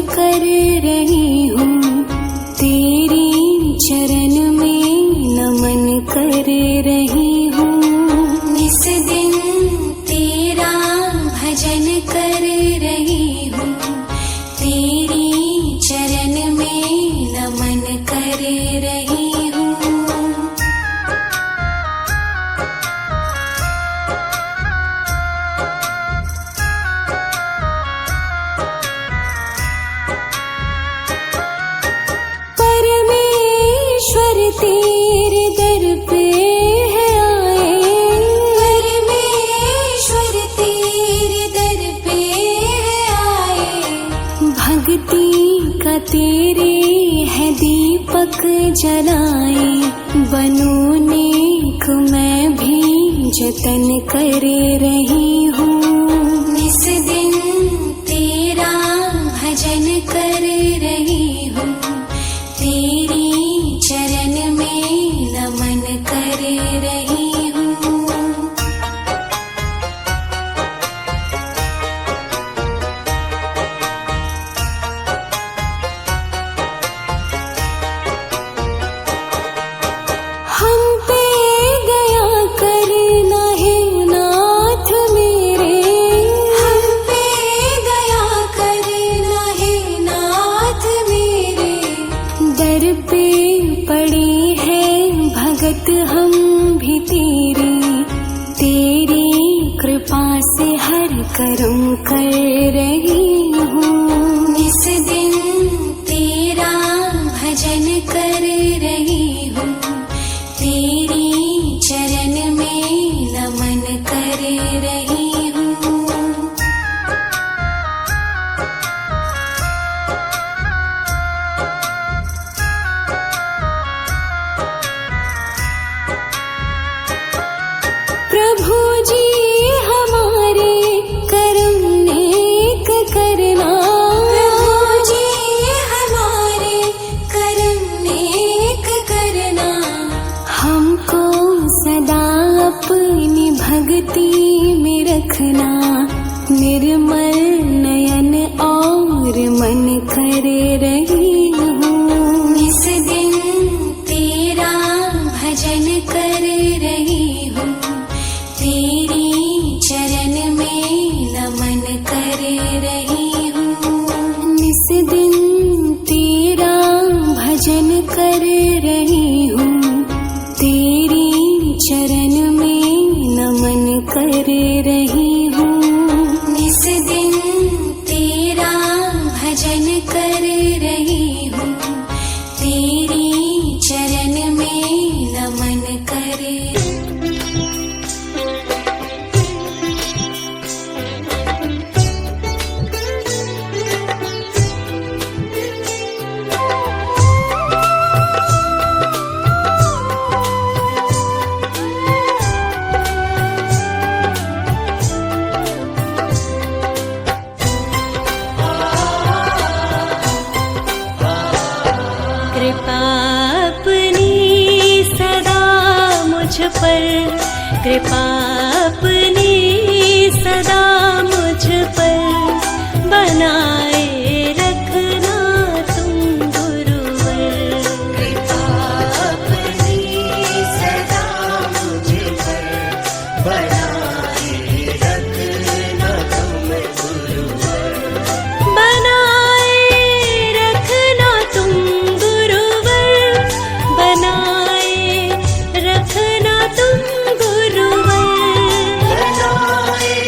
कर रही हूँ, तेरी चरण में नमन कर रही हूँ। इस दिन तेरा भजन कर रही हूँ, तेरी चरण में नमन कर रही हूँ। तेरे दर पे है आए, परमेश्वर तेरे दर पे है आए। भक्ति का तेरे है दीपक जलाए, बनूं नेक मैं भी जतन कर रही हूँ। इस दिन तेरा भजन कर रही हूँ, तेरी चरण में नमन कर रही हूँ। हम पे दया करना है नाथ मेरे, हम पे दया करना है नाथ मेरे। दर पे पड़े हैं भगत हम भी तेरे, तेरी कृपा से हर कर्म कर रही हूँ। इस दिन तेरा भजन कर रही हूँ, तेरी चरण में नमन कर रही हूँ। प्रभु जी हमारे कर्म नेक करना, प्रभु जी हमारे कर्म नेक करना। हमको सदा अपनी भक्ति में रखना, निर्मल नयन और मन कर रही हूँ। इस दिन तेरा भजन कर रही हूँ, तेरी चरण में नमन कर रही हूँ। इस दिन तेरा भजन कर रही हूँ, तेरी चरण में नमन कर रही हूँ। इस दिन तेरा भजन कर रही हूँ, तेरी चरण में नमन कर। कृपा अपनी सदा मुझ पर, कृपा अपनी सदा मुझ पर बनाए रखना तुम गुरुवर। कृपा अपनी सदा मुझ पर बनाए रखना तुम गुरुवर। बनाए रखना तुम गुरुवर, बनाए रखना तुम गुरुवर। बनाए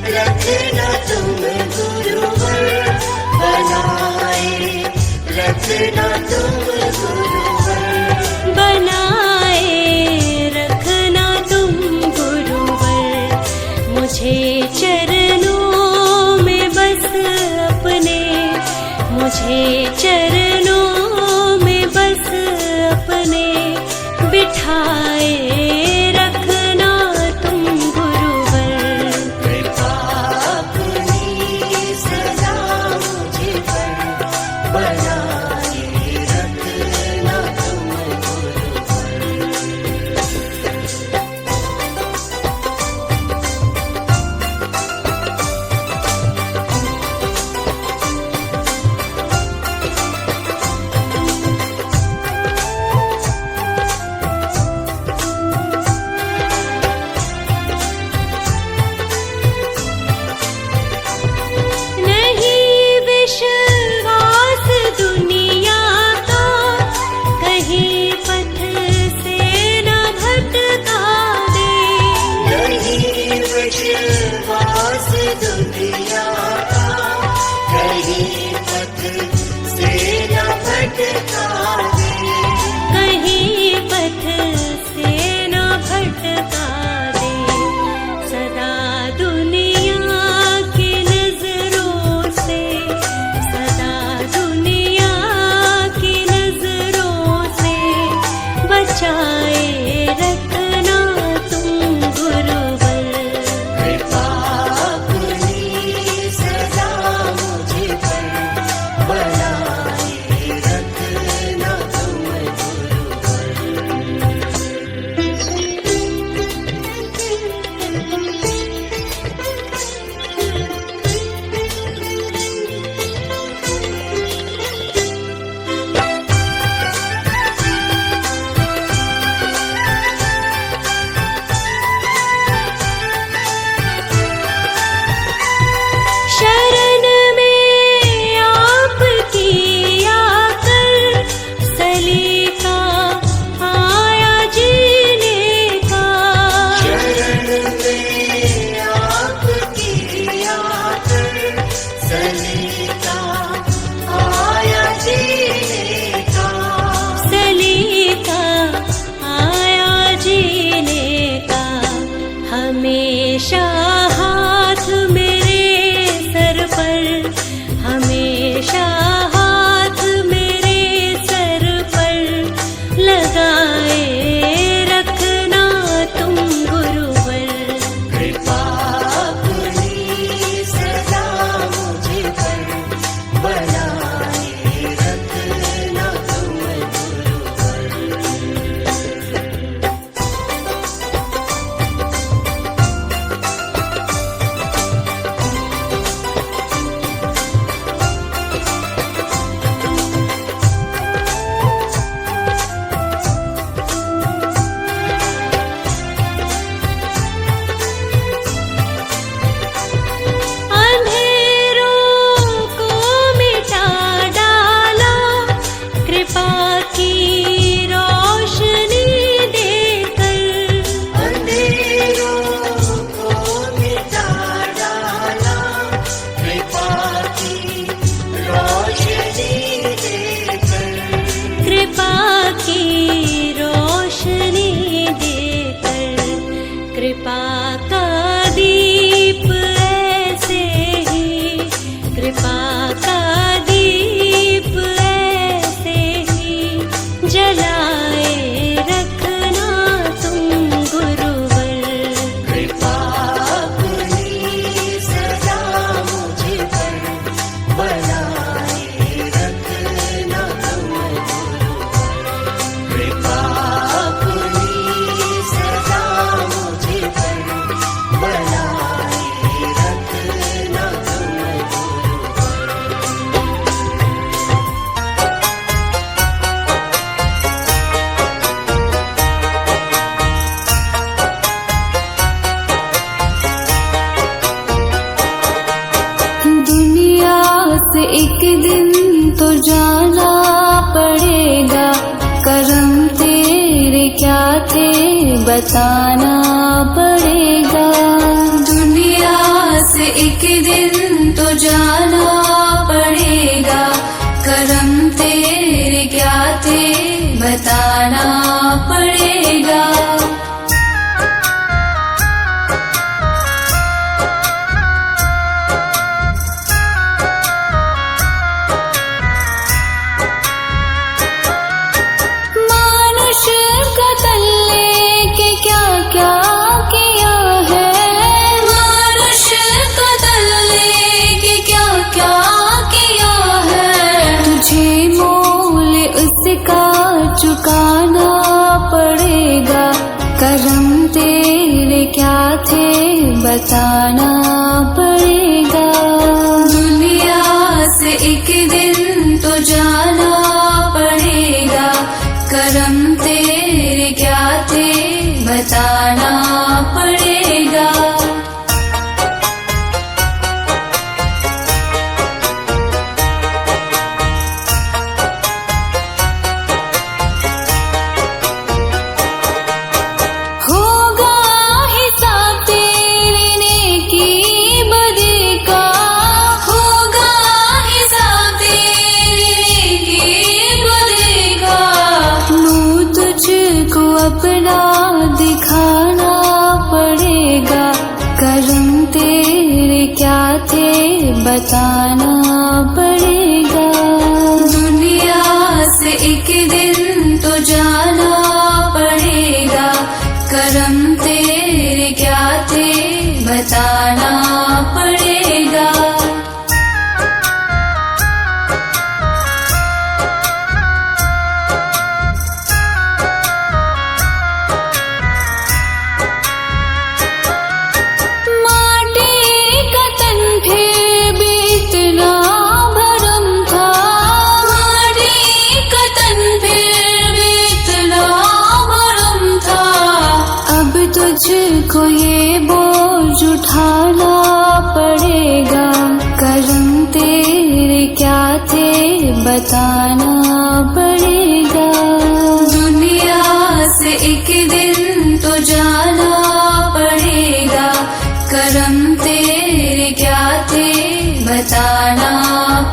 रखना तुम गुरुवर, बनाए रखना तुम गुरुवर। बनाए रखना तुम गुरुवर। मुझे चरणों में बस अपने, मुझे चरणों में बस अपने बिठाए रखना तुम गुरुवर। कृपा अपनी सदा मुझ पर बनाए रखना तुम गुरुवर। से एक दिन तो जाना पड़ेगा, कर्म तेरे क्या थे बताना पड़ेगा। दुनिया से एक दिन तो जाना पड़ेगा, कर्म तेरे क्या थे बताना पड़ेगा। चुकाना पड़ेगा, कर्म तेरे क्या थे बताना पड़ेगा। दुनिया से एक दिन तो जाना पड़ेगा, कर्म तेरे क्या थे बताना पड़ेगा। अपना दिखाना पड़ेगा, कर्म तेरे क्या थे बताना पड़ेगा। दुनिया से एक दिन तो जाना पड़ेगा, कर्म तेरे क्या थे बताना पड़ेगा। तुझको ये बोझ उठाना पड़ेगा, कर्म तेरे क्या थे बताना पड़ेगा। दुनिया से एक दिन तो जाना पड़ेगा, कर्म तेरे क्या थे बताना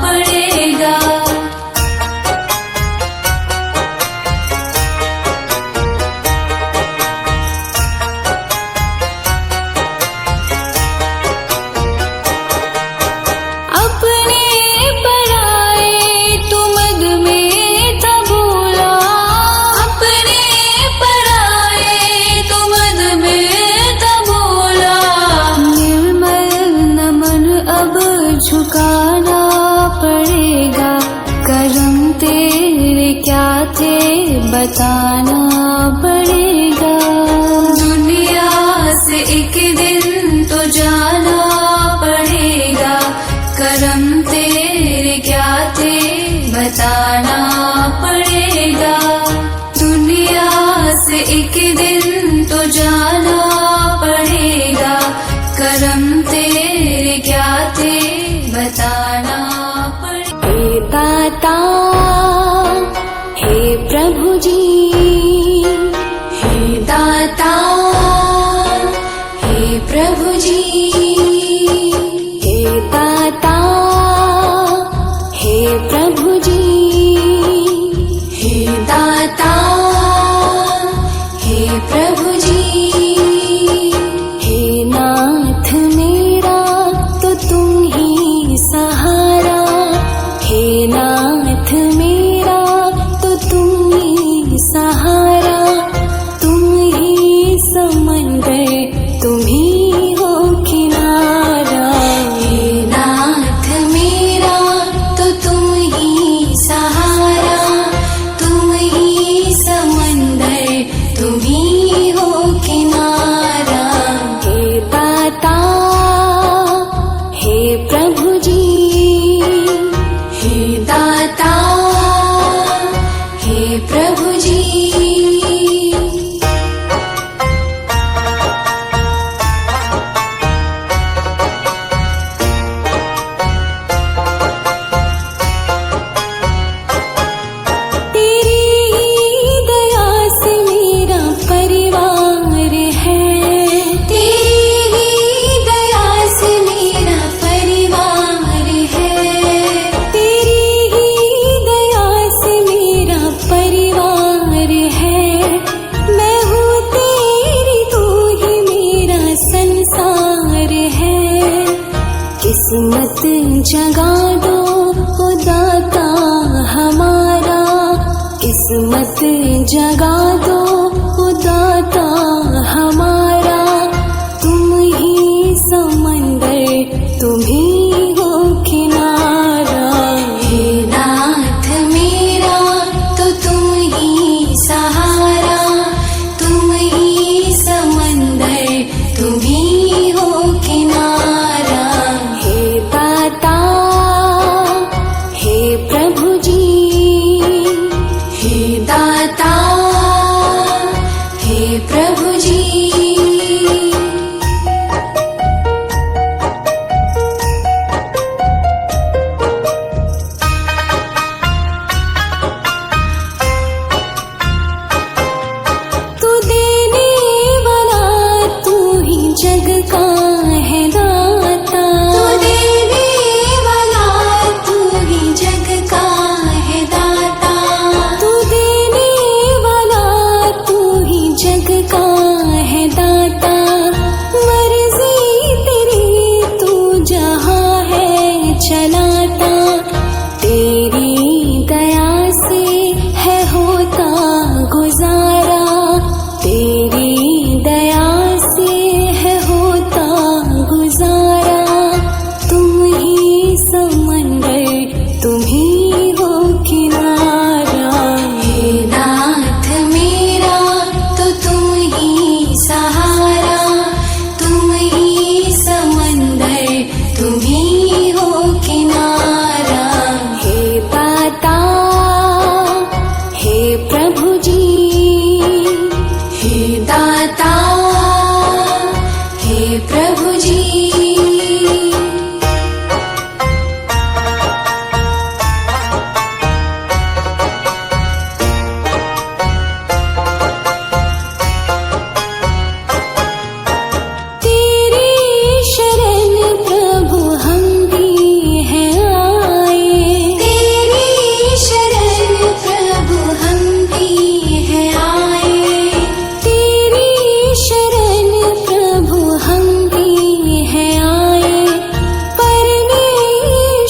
पड़ेगा। झुकाना पड़ेगा, कर्म तेरे क्या थे बताना पड़ेगा। दुनिया से एक दिन तो जाना पड़ेगा, कर्म तेरे क्या थे बताना पड़ेगा। दुनिया से एक दिन तो जाना पड़ेगा, कर्म तेरे क्या थे बताना पड़ेगा। हे दाता हे प्रभु जी, हे दाता हे प्रभु जी, हे दाता हे प्रभु जी, हे दाता हे प्रभु जी। हे नाथ मेरा तो तुम ही सहारा, हे नाथ मेरा तो तुम ही सहारा। तुम ही समंदर तुम ही हो किनारा, हे नाथ मेरा तो तुम ही सहारा। तुम ही समंदर तुम ही हो किनारा। हे दाता हे प्रभु जी, हे दाता हे प्रभु जी। अमृत जगा दो दाता हमारा, तुम ही समंदर तुम ही हो किनारा। हे नाथ मेरा तो तुम ही सहारा, तुम ही समंदर तुम ही हो किनारा। हे दाता हे प्रभु जी, हे दाता हे प्रभु जी। तू देने वाला तू ही जग का है दाता, तू देने वाला तू ही जग का है दाता, तू देने वाला तू ही जग का है दाता। मर्जी तेरी तू जहाँ है चलाता, तेरी दया से है होता गुजारा, तेरी दया से है होता गुजारा। तुम ही समंदर तुम ही हो किनारा। हे नाथ मेरा तो तुम ही सहारा, तुम ही समंदर तुम ही हो किनारा। हे दाता हे प्रभु जी, हे दाता हे प्रभु जी। तेरी शरण प्रभु हम भी हैं आए, तेरी शरण प्रभु हम भी हैं आए, तेरी शरण प्रभु हम भी हैं आए। परमेश्वर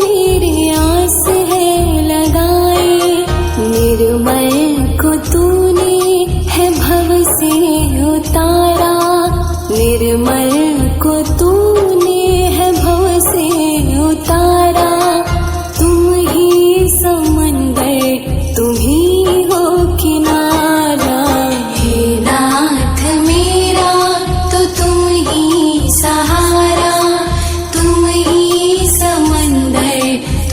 मेरी आस है लगाए, निर्मल को तूने है भव से उतारा, निर्मल को तूने है भव से उतारा। तुम ही समंदर तुम ही हो किनारा। हे नाथ मेरा तो तुम ही सहारा, तुम ही समंदर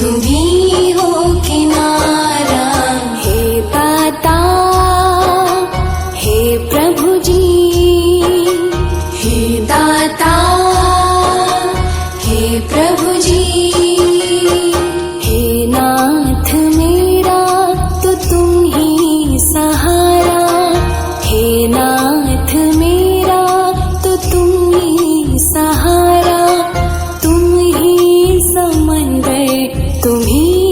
तुम ही हो किनारा। हे दाता हे प्रभु जी, हे दाता हे प्रभु जी। हे नाथ मेरा तो तुम ही सहारा, हे नाथ मेरा तो तुम ही सहारा, तुम ही समंदर तुम ही